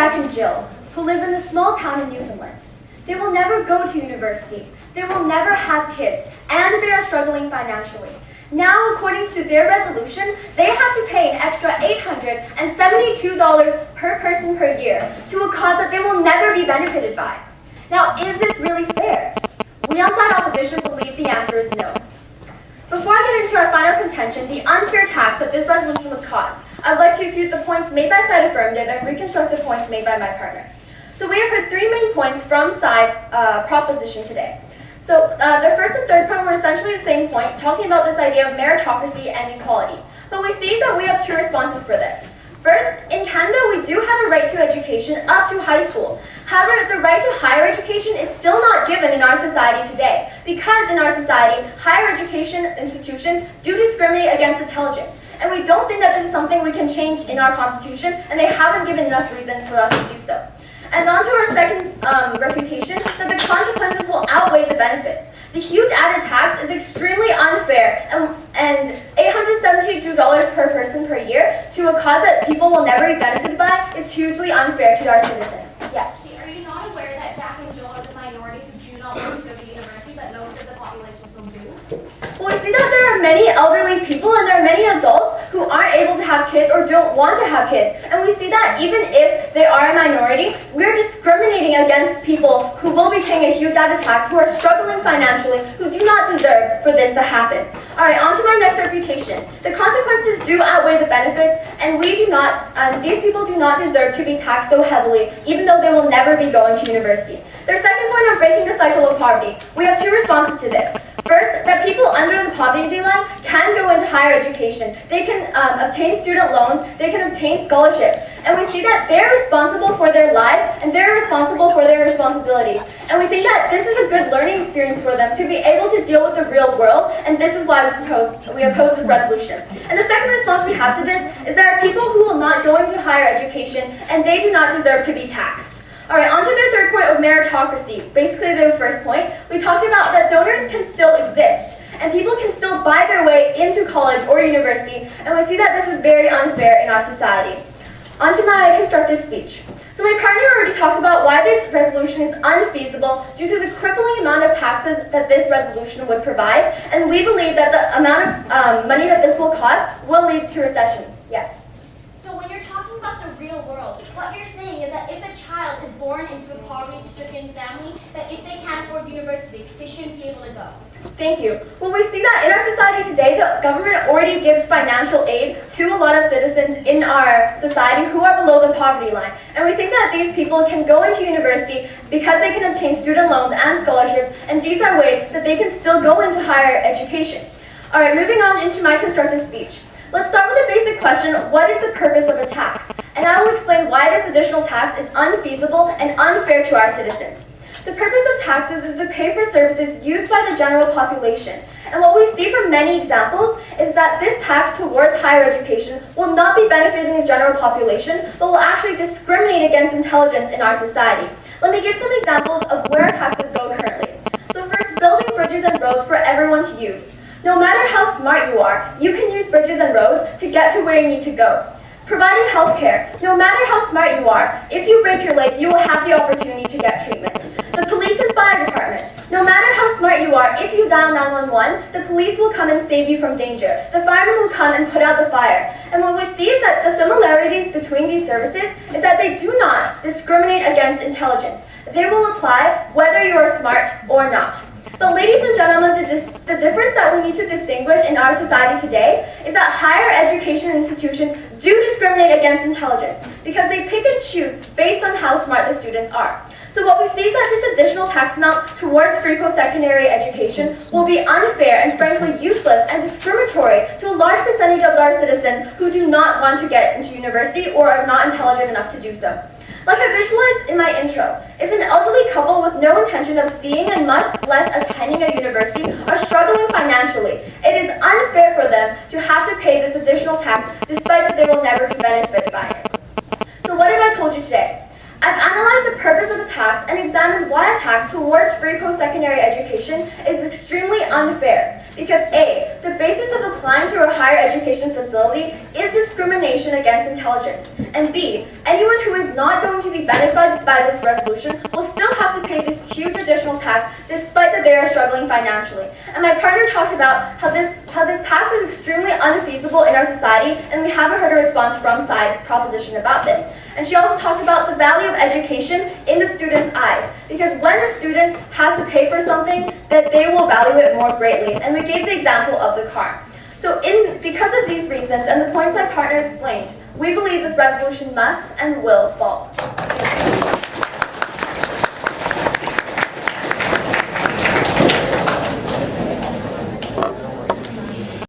Jack and Jill, who live in a small town in Newfoundland. They will never go to university, they will never have kids, and they are struggling financially. Now, according to their resolution, they have to pay an extra $872 per person per year to a cause that they will never be benefited by. Now, is this really fair? We on side opposition believe the answer is no. Before I get into our final contention, the unfair tax that this resolution would cause, I would like to refute the points made by side affirmative and reconstruct the points made by my partner. So we have heard three main points from side proposition today. So the first and third point were essentially the same point, talking about this idea of meritocracy and equality. But we see that we have two responses for this. First, in Canada, we do have a right to education up to high school. However, the right to higher education is still not given in our society today, because in our society, higher education institutions do discriminate against intelligence. And we don't think that this is something we can change in our Constitution, and they haven't given enough reason for us to do so. And on to our second refutation, that the consequences will outweigh the benefits. The huge added tax is extremely unfair, and $872 per person per year to a cause that people will never be benefited by is hugely unfair to our citizens. Yes? Are you not aware that Jack and Jill are the minority who do not want to go to university, but most of the population still do? Well, we see that there are many elderly people and there are many adults who aren't able to have kids or don't want to have kids. And we see that even if they are a minority, we're discriminating against people who will be paying a huge added tax, who are struggling financially, who do not deserve for this to happen. Alright, on to my next refutation. The consequences do outweigh the benefits, and these people do not deserve to be taxed so heavily, even though they will never be going to university. Their second point of breaking the cycle of poverty. We have two responses to this. First, that people under the poverty line can go into higher education. They can obtain student loans, they can obtain scholarships. And we see that they're responsible for their lives and they're responsible for their responsibilities. And we think that this is a good learning experience for them to be able to deal with the real world, and this is why we oppose this resolution. And the second response we have to this is there are people who will not go into higher education and they do not deserve to be taxed. Alright, on to the third point of meritocracy. Basically the first point, we talked about that donors can still exist, and people can still buy their way into college or university, and we see that this is very unfair in our society. On to my constructive speech. So my partner already talked about why this resolution is unfeasible due to the crippling amount of taxes that this resolution would provide, and we believe that the amount of money that this will cost will lead to recession. Yes? So when you're talking about the real world, what you're saying is that if a child is born into a poverty-stricken family, that if they can't afford university, they shouldn't be able to go. Thank you. Well, we see that in our society today, the government already gives financial aid to a lot of citizens in our society who are below the poverty line. And we think that these people can go into university because they can obtain student loans and scholarships, and these are ways that they can still go into higher education. All right, moving on into my constructive speech. Let's start with a basic question: what is the purpose of a tax? And I will explain why this additional tax is unfeasible and unfair to our citizens. The purpose of taxes is to pay for services used by the general population. And what we see from many examples is that this tax towards higher education will not be benefiting the general population, but will actually discriminate against intelligence in our society. Let me give some examples of where taxes go currently. So first, building bridges and roads for everyone to use. No matter how smart you are, you can use bridges and roads to get to where you need to go. Providing health care. No matter how smart you are, if you break your leg, you will have the opportunity to get treatment. The police and fire department. No matter how smart you are, if you dial 911, the police will come and save you from danger. The firemen will come and put out the fire. And what we see is that the similarities between these services is that they do not discriminate against intelligence. They will apply whether you are smart or not. But ladies and gentlemen, the difference that we need to distinguish in our society today is that higher education institutions do discriminate against intelligence because they pick and choose based on how smart the students are. So what we see is that this additional tax amount towards free post-secondary education will be unfair and frankly useless and discriminatory to a large percentage of our citizens who do not want to get into university or are not intelligent enough to do so. Like I visualized in my intro, if an elderly couple with no intention of seeing and much less attending a university are struggling financially, it is unfair for them to have to pay this additional tax despite that they will never be benefited by it. So what have I told you today? I've analyzed the purpose of a tax and examined why a tax towards free post-secondary education is extremely unfair. Because A, the basis of applying to a higher education facility is discrimination against intelligence. And B, anyone who is not going to be benefited by this resolution will still have to pay this huge additional tax despite that they are struggling financially. And my partner talked about how this tax is extremely unfeasible in our society, and we haven't heard a response from side proposition about this. And she also talked about the value of education in the student's eyes, because when the student has to pay for something, that they will value it more greatly. And we gave the example of the car. So because of these reasons and the points my partner explained, we believe this resolution must and will fall.